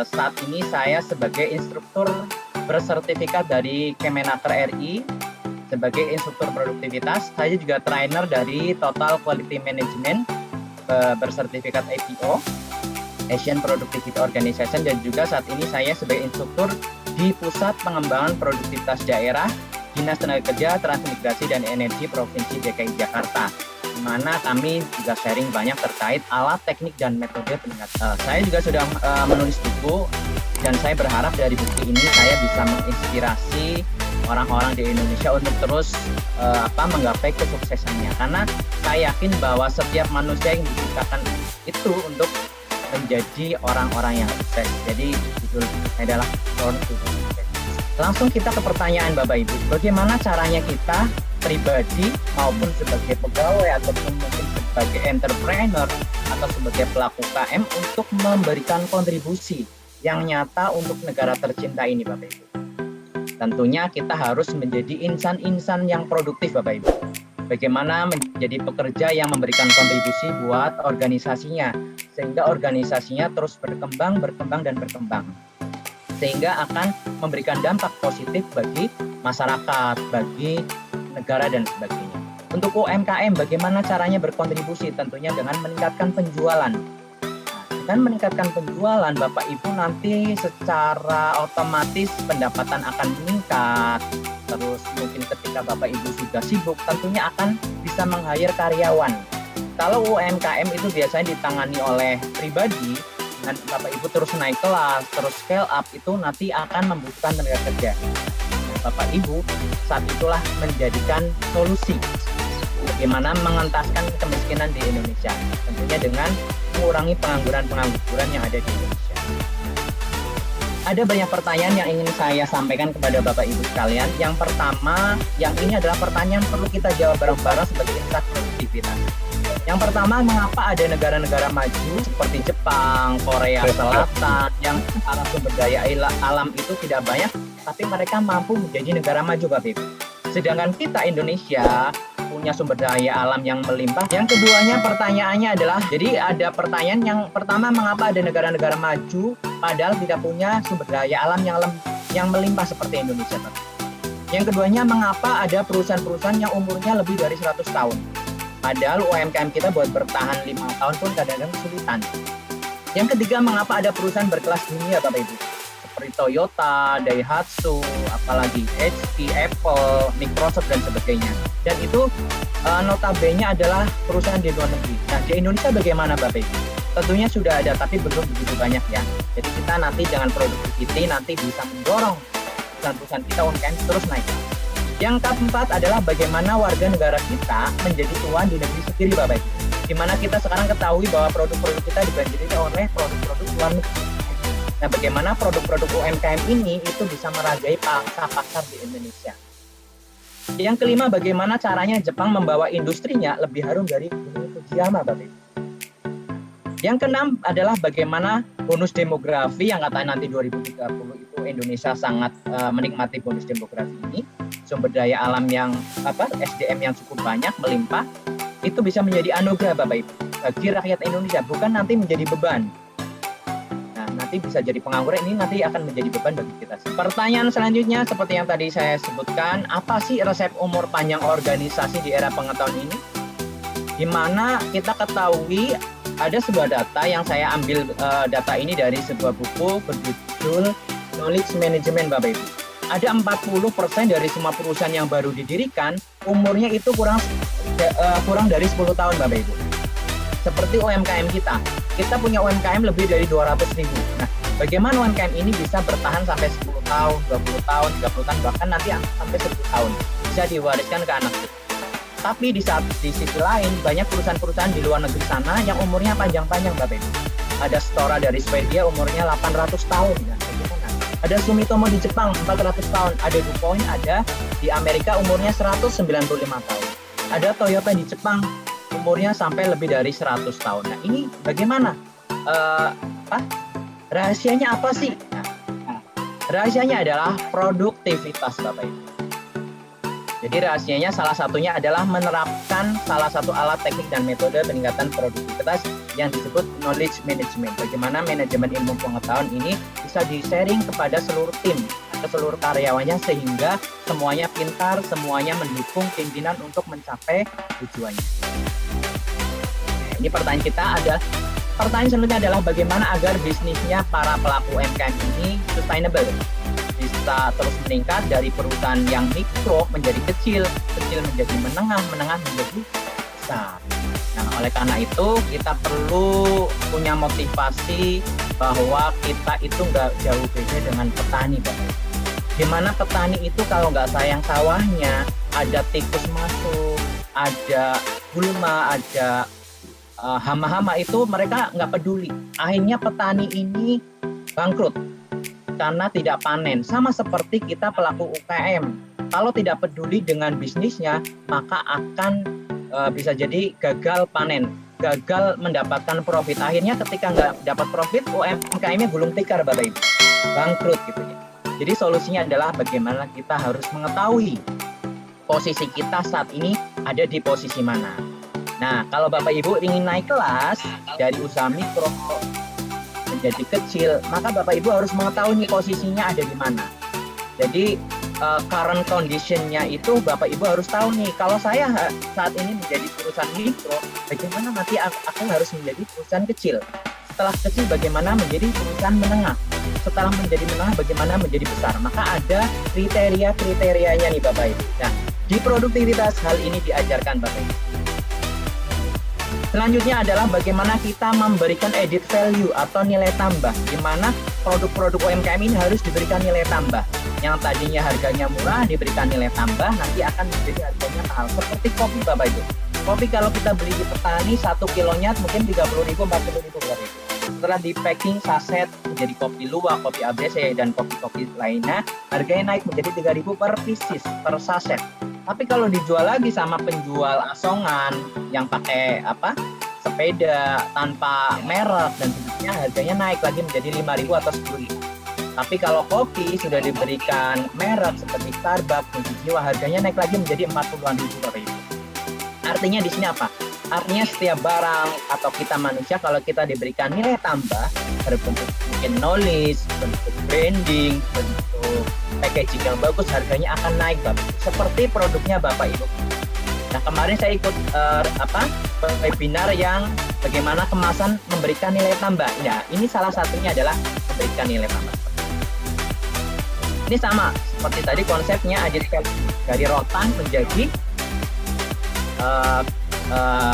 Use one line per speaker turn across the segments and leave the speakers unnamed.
Saat ini saya sebagai instruktur bersertifikat dari Kemenaker RI sebagai instruktur produktivitas. Saya juga trainer dari Total Quality Management bersertifikat APO, Asian Productivity Organization, dan juga saat ini saya sebagai instruktur di Pusat Pengembangan Produktivitas Daerah Dinas Tenaga Kerja, Transmigrasi, dan Energi Provinsi DKI Jakarta, di mana kami juga sharing banyak terkait alat, teknik, dan metode peningkatan. Saya juga sudah menulis buku, dan saya berharap dari buku ini saya bisa menginspirasi orang-orang di Indonesia untuk terus menggapai kesuksesannya. Karena saya yakin bahwa setiap manusia yang diciptakan itu untuk menjadi orang-orang yang sukses. Jadi judul saya adalah Born to be Success. Langsung kita ke pertanyaan Bapak Ibu. Bagaimana caranya kita pribadi maupun sebagai pegawai ataupun mungkin sebagai entrepreneur atau sebagai pelaku UKM untuk memberikan kontribusi yang nyata untuk negara tercinta ini Bapak Ibu. Tentunya kita harus menjadi insan-insan yang produktif Bapak Ibu. Bagaimana menjadi pekerja yang memberikan kontribusi buat organisasinya, sehingga organisasinya terus berkembang, dan berkembang. Sehingga akan memberikan dampak positif bagi masyarakat, bagi negara, dan sebagainya. Untuk UMKM, bagaimana caranya berkontribusi? Tentunya dengan meningkatkan penjualan. Dengan meningkatkan penjualan, Bapak Ibu nanti secara otomatis pendapatan akan meningkat. Terus mungkin ketika Bapak Ibu sudah sibuk, tentunya akan bisa meng-hire karyawan. Kalau UMKM itu biasanya ditangani oleh pribadi, dan Bapak Ibu terus naik kelas, terus scale up, itu nanti akan membutuhkan tenaga kerja. Bapak Ibu saat itulah menjadikan solusi bagaimana mengentaskan kemiskinan di Indonesia, tentunya dengan mengurangi pengangguran yang ada di Indonesia. Ada banyak pertanyaan yang ingin saya sampaikan kepada Bapak Ibu sekalian. Yang pertama, yang ini adalah pertanyaan perlu kita jawab bareng-bareng sebagai insan produktivitas. Yang pertama, mengapa ada negara-negara maju seperti Jepang, Korea Selatan yang secara sumber daya alam itu tidak banyak, tapi mereka mampu menjadi negara maju, Bapak Ibu. Sedangkan kita Indonesia punya sumber daya alam yang melimpah. Yang keduanya pertanyaannya adalah, jadi ada pertanyaan yang pertama, mengapa ada negara-negara maju padahal tidak punya sumber daya alam yang melimpah seperti Indonesia, Bapak. Yang keduanya, mengapa ada perusahaan-perusahaan yang umurnya lebih dari 100 tahun. Padahal UMKM kita buat bertahan 5 tahun pun kadang-kadang kesulitan. Yang ketiga, mengapa ada perusahaan berkelas dunia, Bapak Ibu? Seperti Toyota, Daihatsu, apalagi HP, Apple, Microsoft, dan sebagainya. Dan itu notabene adalah perusahaan di luar negeri. Nah, di Indonesia bagaimana, Bapak Ibu? Tentunya sudah ada, tapi belum begitu banyak ya. Jadi kita nanti dengan productivity nanti bisa mendorong perusahaan-perusahaan kita UMKM terus naik. Yang keempat adalah bagaimana warga negara kita menjadi tuan di negeri sendiri, Bapak Ibu. Di mana kita sekarang ketahui bahwa produk-produk kita dibanjiri oleh produk-produk luar negeri. Nah, bagaimana produk-produk UMKM ini itu bisa merajai pasar di Indonesia. Yang kelima, bagaimana caranya Jepang membawa industrinya lebih harum dari Gunung Fujiyama, Bapak Ibu. Yang keenam adalah bagaimana bonus demografi yang katanya nanti 2030 itu Indonesia sangat menikmati bonus demografi ini. Sumber daya alam yang SDM yang cukup banyak, melimpah, itu bisa menjadi anugerah, Bapak Ibu, bagi rakyat Indonesia, bukan nanti menjadi beban. Nah, nanti bisa jadi pengangguran, ini nanti akan menjadi beban bagi kita. Pertanyaan selanjutnya seperti yang tadi saya sebutkan, apa sih resep umur panjang organisasi di era pengetahuan ini? Di mana kita ketahui ada sebuah data yang saya ambil data ini dari sebuah buku berjudul Knowledge Management, Bapak Ibu. Ada 40% dari semua perusahaan yang baru didirikan umurnya itu kurang dari 10 tahun, Bapak Ibu. Seperti UMKM kita punya UMKM lebih dari 200.000. Nah, bagaimana UMKM ini bisa bertahan sampai 10 tahun, 20 tahun, 30 tahun, bahkan nanti sampai 10 tahun bisa diwariskan ke anak kita. Tapi di sisi lain banyak perusahaan-perusahaan di luar negeri sana yang umurnya panjang-panjang, Bapak Ibu. Ada Stora dari Swedia umurnya 800 tahun. Ya. Ada Sumitomo di Jepang 400 tahun. Ada DuPont ada di Amerika umurnya 195 tahun. Ada Toyota di Jepang umurnya sampai lebih dari 100 tahun. Nah, ini bagaimana? Rahasianya apa sih? Nah, rahasianya adalah produktivitas, Bapak Ibu. Jadi rahasianya salah satunya adalah menerapkan salah satu alat teknik dan metode peningkatan produktivitas yang disebut knowledge management. Bagaimana manajemen ilmu pengetahuan ini bisa di-sharing kepada seluruh tim, ke seluruh karyawannya, sehingga semuanya pintar, semuanya mendukung pimpinan untuk mencapai tujuannya. Ini pertanyaan selanjutnya adalah bagaimana agar bisnisnya para pelaku UMKM ini sustainable, bisa terus meningkat dari perusahaan yang mikro menjadi kecil, kecil menjadi menengah, menengah menjadi besar. Nah, oleh karena itu kita perlu punya motivasi bahwa kita itu nggak jauh beda dengan petani, Bapak. Gimana petani itu kalau nggak sayang sawahnya, ada tikus masuk, ada gulma, ada hama-hama, itu mereka nggak peduli. Akhirnya petani ini bangkrut karena tidak panen. Sama seperti kita pelaku UKM, kalau tidak peduli dengan bisnisnya, maka akan bisa jadi gagal panen, gagal mendapatkan profit. Akhirnya ketika nggak dapat profit, UMKM-nya gulung tikar, Bapak Ibu, bangkrut gitu ya. Jadi solusinya adalah bagaimana kita harus mengetahui posisi kita saat ini ada di posisi mana. Nah, kalau Bapak Ibu ingin naik kelas dari usaha mikro menjadi kecil, maka Bapak Ibu harus mengetahui posisinya ada di mana. Jadi current condition-nya itu Bapak Ibu harus tahu nih, kalau saya saat ini menjadi perusahaan mikro, bagaimana nanti aku harus menjadi perusahaan kecil. Setelah kecil bagaimana menjadi perusahaan menengah. Setelah menjadi menengah bagaimana menjadi besar. Maka ada kriteria-kriterianya nih Bapak Ibu. Nah, di produktivitas hal ini diajarkan Bapak Ibu. Selanjutnya adalah bagaimana kita memberikan added value atau nilai tambah, di mana produk-produk UMKM ini harus diberikan nilai tambah. Yang tadinya harganya murah diberikan nilai tambah, nanti akan menjadi harganya mahal. Seperti kopi Bapak Ibu. Kopi kalau kita beli di petani 1 kilonya mungkin 30.000, 40.000 Bapak Ibu. Setelah di packing saset menjadi kopi luwak, kopi ABC dan kopi-kopi lainnya, harganya naik menjadi 3.000 per pieces, per saset. Tapi kalau dijual lagi sama penjual asongan yang pakai sepeda tanpa merek dan sebagainya, harganya naik lagi menjadi 5.000 atau 10.000. Tapi kalau kopi sudah diberikan merek seperti Starbucks, Jiwa, harganya naik lagi menjadi 40-an ribu Bapak Ibu. Artinya di sini apa? Artinya setiap barang atau kita manusia kalau kita diberikan nilai tambah berbentuk mungkin knowledge, bentuk branding, bentuk packaging yang bagus, harganya akan naik Bapak. Seperti produknya Bapak Ibu. Nah, kemarin saya ikut webinar yang bagaimana kemasan memberikan nilai tambah. Ya, ini salah satunya adalah memberikan nilai tambah. Ini sama seperti tadi konsepnya added value, dari rotan menjadi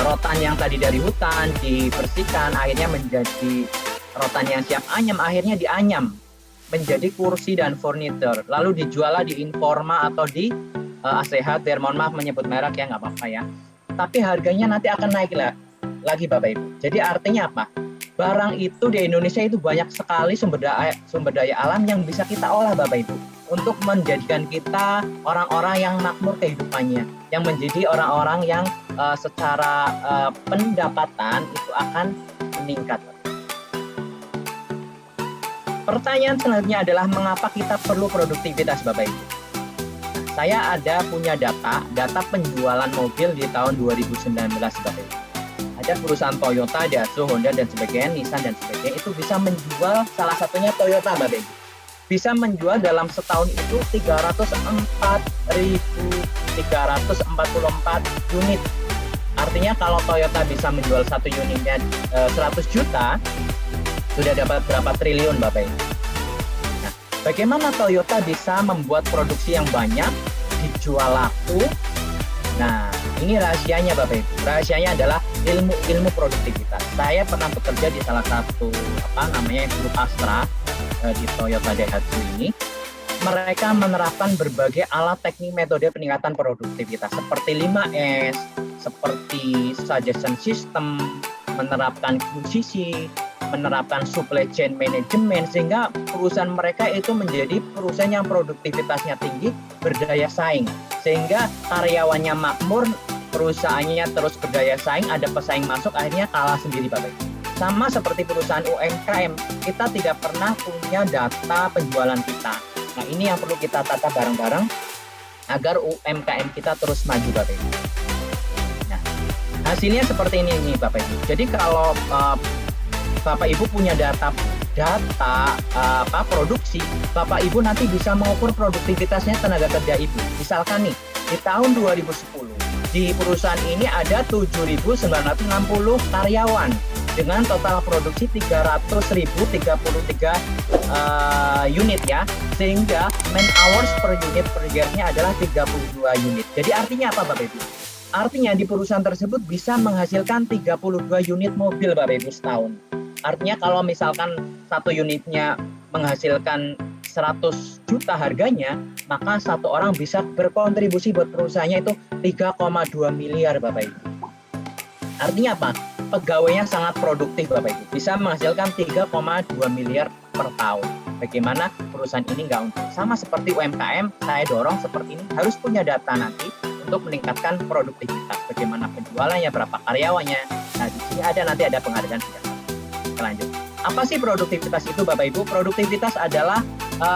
rotan yang tadi dari hutan dibersihkan, akhirnya menjadi rotan yang siap anyam, akhirnya dianyam menjadi kursi dan furniture, lalu dijual di Informa atau di ASEHAT, mohon maaf menyebut merek ya, nggak apa-apa ya, tapi harganya nanti akan naik lagi Bapak Ibu. Jadi artinya apa? Barang itu di Indonesia itu banyak sekali sumber daya alam yang bisa kita olah Bapak Ibu, untuk menjadikan kita orang-orang yang makmur kehidupannya, yang menjadi orang-orang yang secara pendapatan itu akan meningkat. Pertanyaan selanjutnya adalah mengapa kita perlu produktivitas Bapak Ibu? Saya punya data penjualan mobil di tahun 2019 Bapak Ibu. Ada perusahaan Toyota, Daihatsu, Honda dan sebagainya, Nissan dan sebagainya, itu bisa menjual, salah satunya Toyota Bapak Ibu, bisa menjual dalam setahun itu 304.344 unit. Artinya kalau Toyota bisa menjual satu unitnya 100 juta, sudah dapat berapa triliun Bapak Ibu. Nah, bagaimana Toyota bisa membuat produksi yang banyak, dijual laku? Nah, ini rahasianya Bapak Ibu. Rahasianya adalah ilmu produktivitas. Saya pernah bekerja di salah satu grup Astra di Toyota Daihatsu ini. Mereka menerapkan berbagai alat teknik metode peningkatan produktivitas seperti 5S, seperti suggestion system, menerapkan QCC, menerapkan supply chain management, sehingga perusahaan mereka itu menjadi perusahaan yang produktivitasnya tinggi, berdaya saing, sehingga karyawannya makmur, perusahaannya terus berdaya saing, ada pesaing masuk, akhirnya kalah sendiri Bapak Ibu. Sama seperti perusahaan UMKM, kita tidak pernah punya data penjualan kita. Nah, ini yang perlu kita tata bareng-bareng agar UMKM kita terus maju Bapak Ibu. Nah, hasilnya seperti ini nih Bapak Ibu. Jadi kalau Bapak Ibu punya data produksi, Bapak Ibu nanti bisa mengukur produktivitasnya tenaga kerja Ibu. Misalkan nih, di tahun 2010 di perusahaan ini ada 7.960 karyawan dengan total produksi 300.033 unit ya, sehingga man hours per unit per year-nya adalah 32 unit. Jadi artinya apa Bapak Ibu? Artinya di perusahaan tersebut bisa menghasilkan 32 unit mobil Bapak Ibu setahun. Artinya kalau misalkan satu unitnya menghasilkan 100 juta harganya, maka satu orang bisa berkontribusi buat perusahaannya itu 3,2 miliar Bapak Ibu. Artinya apa? Pegawainya sangat produktif Bapak Ibu, bisa menghasilkan 3,2 miliar per tahun. Bagaimana perusahaan ini nggak untung? Sama seperti UMKM, saya dorong seperti ini, harus punya data nanti untuk meningkatkan produktivitas. Bagaimana penjualannya, berapa karyawannya. Nah, di sini nanti ada penghargaan. Lanjut. Apa sih produktivitas itu Bapak Ibu? Produktivitas adalah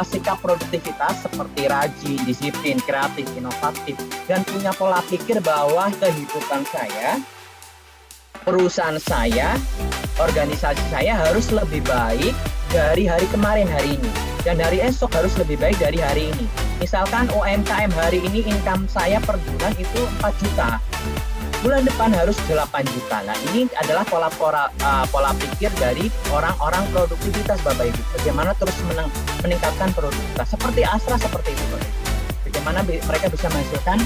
sikap produktivitas seperti rajin, disiplin, kreatif, inovatif, dan punya pola pikir bahwa kehidupan saya, perusahaan saya, organisasi saya harus lebih baik dari hari kemarin hari ini, dan hari esok harus lebih baik dari hari ini. Misalkan UMKM hari ini income saya per bulan itu 4 juta, bulan depan harus 8 juta. Nah, ini adalah pola pikir dari orang-orang produktivitas Bapak Ibu. Bagaimana terus meningkatkan produktivitas. Seperti Astra seperti itu Bapak Ibu. Bagaimana mereka bisa menghasilkan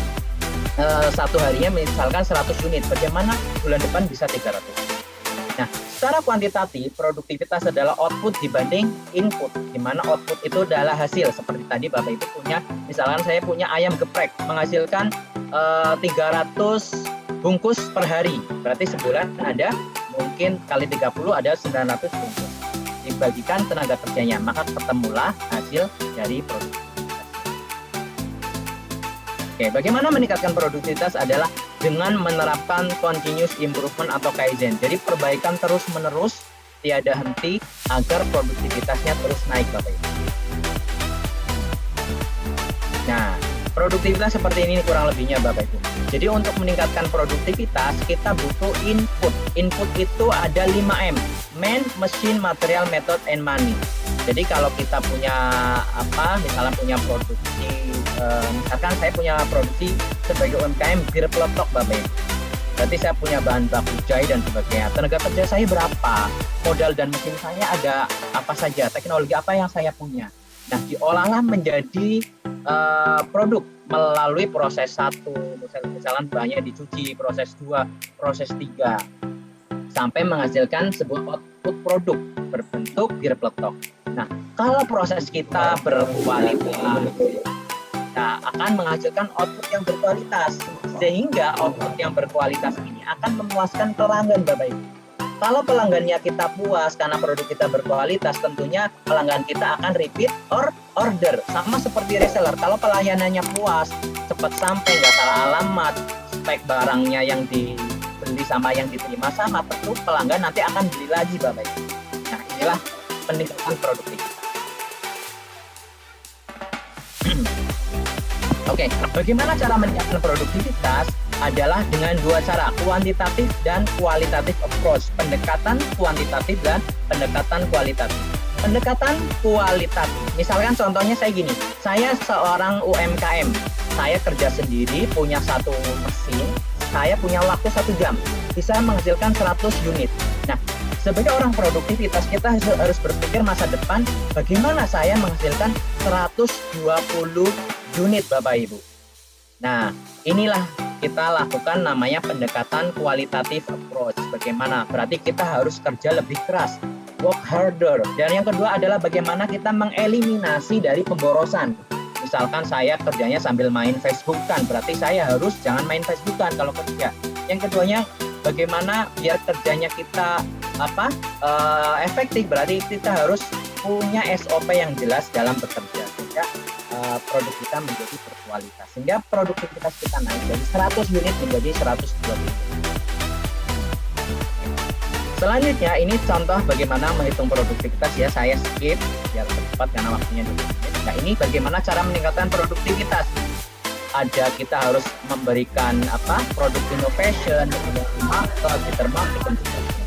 satu harinya misalkan 100 unit. Bagaimana bulan depan bisa 300. Nah, secara kuantitatif produktivitas adalah output dibanding input, di mana output itu adalah hasil. Seperti tadi Bapak Ibu punya, misalkan saya punya ayam geprek menghasilkan 300 bungkus per hari, berarti sebulan ada mungkin kali 30 ada 900 bungkus. Dibagikan tenaga kerjanya, maka ketemulah hasil dari produktivitas. Oke, bagaimana meningkatkan produktivitas adalah dengan menerapkan continuous improvement atau kaizen. Jadi perbaikan terus-menerus, tiada henti agar produktivitasnya terus naik Bapak Ibu. Nah, produktivitas seperti ini kurang lebihnya Bapak Ibu. Jadi untuk meningkatkan produktivitas kita butuh input. Input itu ada 5M. Man, machine, material, method, and money. Jadi kalau kita punya misalnya punya produksi, misalkan saya punya produksi sebagai UMKM bir peletok Bapak Ibu. Berarti saya punya bahan baku jahe dan sebagainya. Tenaga kerja saya berapa? Modal dan mesin saya ada apa saja? Teknologi apa yang saya punya? Nah, diolahlah menjadi produk melalui proses 1, misalkan bahannya dicuci, proses 2, proses 3, sampai menghasilkan sebuah output produk berbentuk bir peletok. Nah, kalau proses kita berkualitas, nah, akan menghasilkan output yang berkualitas, sehingga output yang berkualitas ini akan memuaskan pelanggan Bapak Ibu. Kalau pelanggannya kita puas karena produk kita berkualitas, tentunya pelanggan kita akan repeat order. Sama seperti reseller, kalau pelayanannya puas, cepat sampai, nggak salah alamat, spek barangnya yang dibeli sama yang diterima sama, tentu pelanggan nanti akan beli lagi Bapak Ibu. Nah, inilah peningkatan produktivitas. Oke, bagaimana cara meningkatkan produktivitas? Adalah dengan dua cara, kuantitatif dan kualitatif approach. Pendekatan kuantitatif dan pendekatan kualitatif. Pendekatan kualitatif, misalkan contohnya saya gini, saya seorang UMKM, saya kerja sendiri, punya satu mesin, saya punya waktu 1 jam, bisa menghasilkan 100 unit. Nah, sebagai orang produktivitas kita harus berpikir masa depan, bagaimana saya menghasilkan 120 unit Bapak Ibu. Nah, inilah kita lakukan namanya pendekatan kualitatif approach. Bagaimana? Berarti kita harus kerja lebih keras, work harder. Dan yang kedua adalah bagaimana kita mengeliminasi dari pemborosan. Misalkan saya kerjanya sambil main Facebookan, berarti saya harus jangan main Facebookan kalau kerja. Yang keduanya, bagaimana biar kerjanya kita efektif, berarti kita harus punya SOP yang jelas dalam bekerja, sehingga produk kita menjadi berkualitas, sehingga produktivitas kita naik dari 100 unit menjadi 120 unit. Selanjutnya ini contoh bagaimana menghitung produktivitas ya, saya skip biar cepat karena waktunya 2 menit. Nah, ini bagaimana cara meningkatkan produktivitas. ada kita harus memberikan produk innovation, market, market dan sebagainya.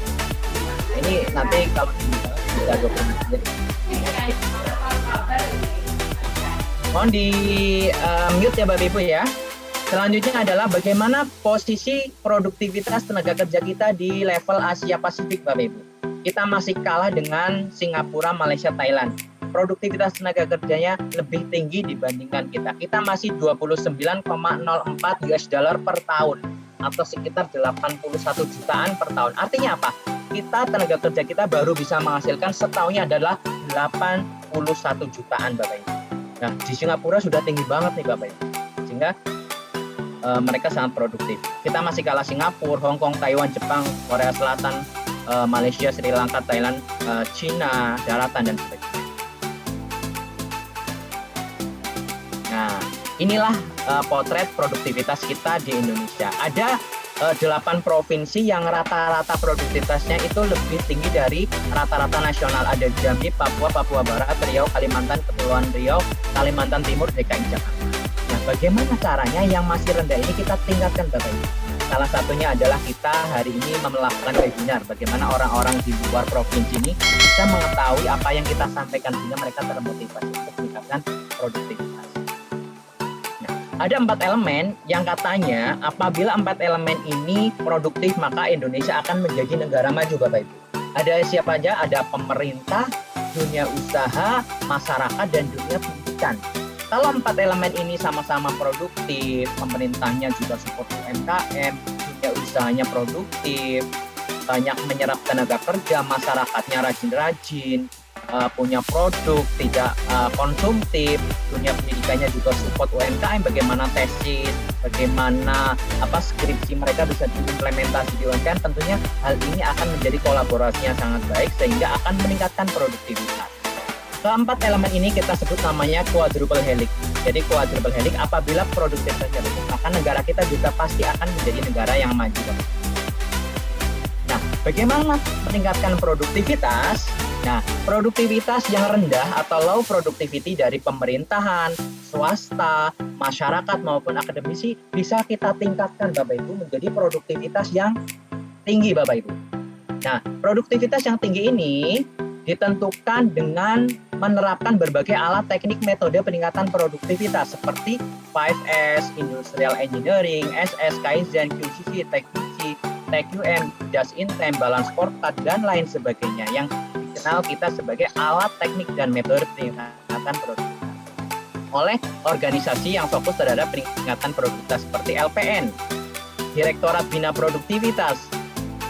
Ini nanti kalau bisa dokumentasi. Mohon di mute ya Bapak Ibu ya. Selanjutnya adalah bagaimana posisi produktivitas tenaga kerja kita di level Asia Pasifik Bapak Ibu. Kita masih kalah dengan Singapura, Malaysia, Thailand. Produktivitas tenaga kerjanya lebih tinggi dibandingkan kita. Kita masih 29,04 US dollar per tahun atau sekitar 81 jutaan per tahun. Artinya apa? Kita tenaga kerja kita baru bisa menghasilkan setahunnya adalah 81 jutaan Bapak Ibu. Nah, di Singapura sudah tinggi banget nih Bapak Ibu. Sehingga mereka sangat produktif. Kita masih kalah Singapura, Hong Kong, Taiwan, Jepang, Korea Selatan, Malaysia, Sri Lanka, Thailand, Cina, daratan dan sebagainya. Nah, inilah potret produktivitas kita di Indonesia. Ada 8 provinsi yang rata-rata produktivitasnya itu lebih tinggi dari rata-rata nasional. Ada Jambi, Papua, Papua Barat, Riau, Kalimantan, Kepulauan Riau, Kalimantan Timur, DKI Jakarta. Nah, bagaimana caranya yang masih rendah ini kita tingkatkan Bapak Ibu? Salah satunya adalah kita hari ini melakukan webinar. Bagaimana orang-orang di luar provinsi ini bisa mengetahui apa yang kita sampaikan sehingga mereka termotivasi untuk meningkatkan produktivitas. Nah, ada 4 elemen yang katanya apabila 4 elemen ini produktif maka Indonesia akan menjadi negara maju Bapak Ibu. Ada siapa aja? Ada pemerintah, dunia usaha, masyarakat, dan dunia pendidikan. Kalau 4 elemen ini sama-sama produktif, pemerintahnya juga support UMKM, dunia usahanya produktif, banyak menyerap tenaga kerja, masyarakatnya rajin-rajin, punya produk, tidak konsumtif, dunia pendidikannya juga support UMKM, bagaimana tesis, bagaimana skripsi mereka bisa diimplementasi di UMKM, tentunya hal ini akan menjadi kolaborasinya sangat baik sehingga akan meningkatkan produktivitas. Keempat elemen ini kita sebut namanya quadruple helix. Jadi quadruple helix apabila produktivitasnya bagus, maka negara kita juga pasti akan menjadi negara yang maju. Nah, bagaimana meningkatkan produktivitas? Nah, produktivitas yang rendah atau low productivity dari pemerintahan, swasta, masyarakat maupun akademisi bisa kita tingkatkan Bapak Ibu menjadi produktivitas yang tinggi Bapak Ibu. Nah, produktivitas yang tinggi ini ditentukan dengan menerapkan berbagai alat teknik metode peningkatan produktivitas seperti 5S, Industrial Engineering, SS, Kaizen, QCC, TQC, TQM, Just in Time, Balance Scorecard, dan lain sebagainya yang dikenal kita sebagai alat teknik dan metode peningkatan produktivitas oleh organisasi yang fokus terhadap peningkatan produktivitas seperti LPN, Direktorat Bina Produktivitas,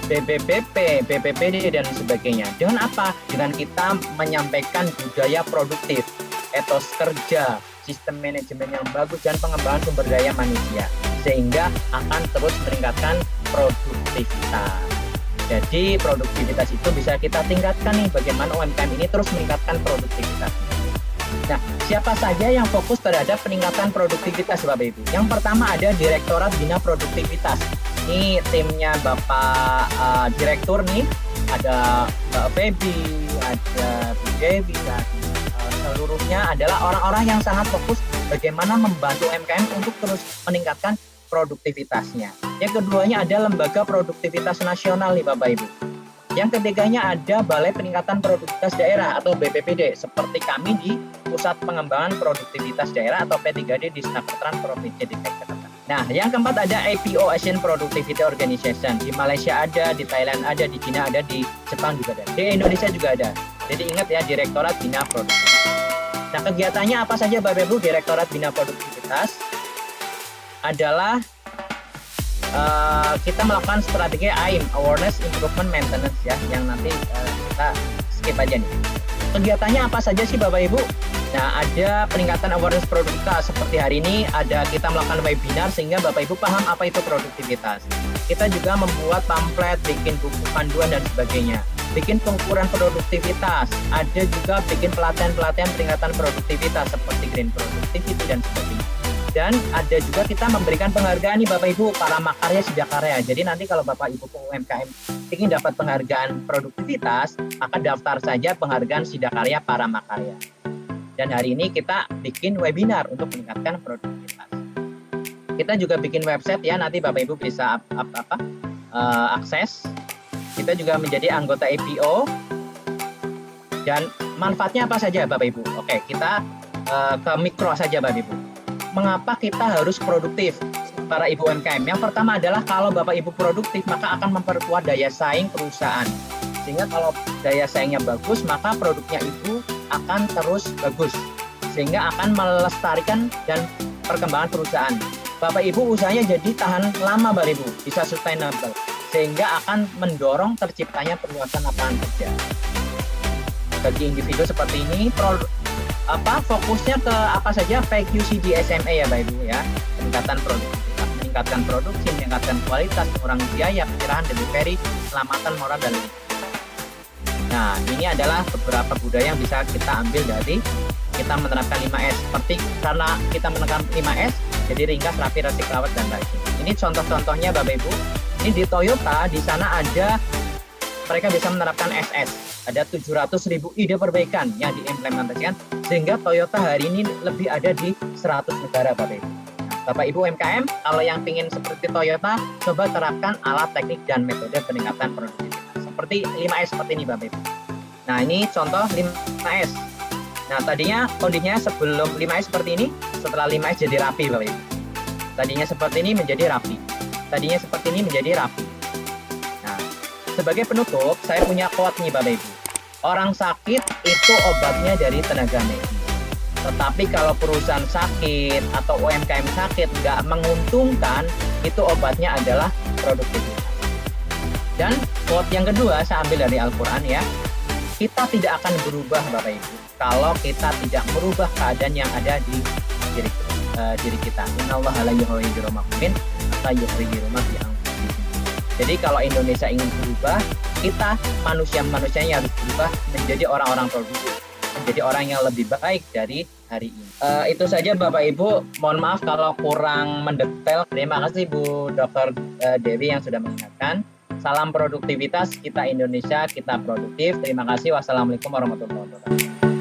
BPPP, BPPD, dan sebagainya. Dengan apa? Dengan kita menyampaikan budaya produktif, etos kerja, sistem manajemen yang bagus, dan pengembangan sumber daya manusia. Sehingga akan terus meningkatkan produktivitas. Jadi produktivitas itu bisa kita tingkatkan nih, bagaimana UMKM ini terus meningkatkan produktivitas. Nah, siapa saja yang fokus terhadap peningkatan produktivitas Bapak Ibu? Yang pertama ada Direktorat Bina Produktivitas. Ini timnya Bapak Direktur nih, ada Mbak Febi, ada Bu Dewi, dan seluruhnya adalah orang-orang yang sangat fokus bagaimana membantu UMKM untuk terus meningkatkan produktivitasnya. Yang keduanya ada Lembaga Produktivitas Nasional nih Bapak Ibu. Yang ketiganya ada Balai Peningkatan Produktivitas Daerah atau BPPD, seperti kami di Pusat Pengembangan Produktivitas Daerah atau P3D di Senapetraan Provinsi DKI Jakarta. Nah, yang keempat ada APO, Asian Productivity Organization. Di Malaysia ada, di Thailand ada, di China ada, di Jepang juga ada, di Indonesia juga ada. Jadi ingat ya, Direktorat Bina Produktivitas. Nah, kegiatannya apa saja Bapak Ibu? Direktorat Bina Produktivitas adalah kita melakukan strategi AIM, Awareness, Improvement, Maintenance ya, yang nanti kita skip aja nih. Kegiatannya apa saja sih Bapak Ibu? Nah, ada peningkatan awareness produktivitas. Seperti hari ini ada kita melakukan webinar sehingga Bapak Ibu paham apa itu produktivitas. Kita juga membuat pamflet, bikin buku panduan dan sebagainya. Bikin pengukuran produktivitas. Ada juga bikin pelatihan-pelatihan peningkatan produktivitas seperti Green Productivity dan sebagainya. Dan ada juga kita memberikan penghargaan nih Bapak Ibu para makarya sidakarya. Jadi nanti kalau Bapak Ibu UMKM ingin dapat penghargaan produktivitas, maka daftar saja penghargaan sidakarya para makarya. Dan hari ini kita bikin webinar untuk meningkatkan produktivitas. Kita juga bikin website ya, nanti Bapak Ibu bisa akses. Kita juga menjadi anggota IPO. Dan manfaatnya apa saja Bapak Ibu? Oke, kita ke mikro saja Bapak Ibu. Mengapa kita harus produktif para ibu UMKM? Yang pertama adalah kalau Bapak Ibu produktif, maka akan memperkuat daya saing perusahaan. Sehingga kalau daya saingnya bagus, maka produknya Ibu akan terus bagus. Sehingga akan melestarikan dan perkembangan perusahaan. Bapak Ibu usahanya jadi tahan lama Bapak Ibu, bisa sustainable. Sehingga akan mendorong terciptanya perluasan lapangan kerja. Bagi individu seperti ini, fokusnya ke apa saja? PQC di SME ya Bapak Ibu ya. Peningkatan produktivitas, meningkatkan produksi, meningkatkan kualitas, mengurangi biaya, pencerahan, delivery, keselamatan moral dan lingkungan. Nah, ini adalah beberapa budaya yang bisa kita ambil dari kita menerapkan 5S. Seperti karena kita menerapkan 5S, jadi ringkas, rapi, resik, rawat, dan rajin. Ini contoh-contohnya Bapak Ibu. Ini di Toyota, di sana ada, mereka bisa menerapkan SS. Ada 700.000 ide perbaikan yang diimplementasikan, sehingga Toyota hari ini lebih ada di 100 negara Bapak Ibu. Nah, Bapak Ibu UMKM, kalau yang ingin seperti Toyota, coba terapkan alat teknik dan metode peningkatan produktivitas. Seperti 5S seperti ini Bapak Ibu. Nah, ini contoh 5S. Nah, tadinya kondisinya sebelum 5S seperti ini, setelah 5S jadi rapi Bapak Ibu. Tadinya seperti ini menjadi rapi. Tadinya seperti ini menjadi rapi. Nah, sebagai penutup, saya punya quote nih Bapak Ibu. Orang sakit itu obatnya dari tenaga medis. Tetapi kalau perusahaan sakit atau UMKM sakit nggak menguntungkan, itu obatnya adalah produktivitas. Dan quote yang kedua saya ambil dari Al-Quran ya. Kita tidak akan berubah Bapak Ibu kalau kita tidak merubah keadaan yang ada di diri kita. Innallaha la yughayyiru ma biqaumin hatta yughayyiru ma bi anfusihim. Jadi kalau Indonesia ingin berubah, kita manusia-manusianya harus berubah menjadi orang-orang produktif, menjadi orang yang lebih baik dari hari ini. Itu saja Bapak Ibu. Mohon maaf kalau kurang mendetail. Terima kasih Bu Dr. Dewi yang sudah mengingatkan. Salam produktivitas, kita Indonesia, kita produktif. Terima kasih. Wassalamualaikum warahmatullahi wabarakatuh.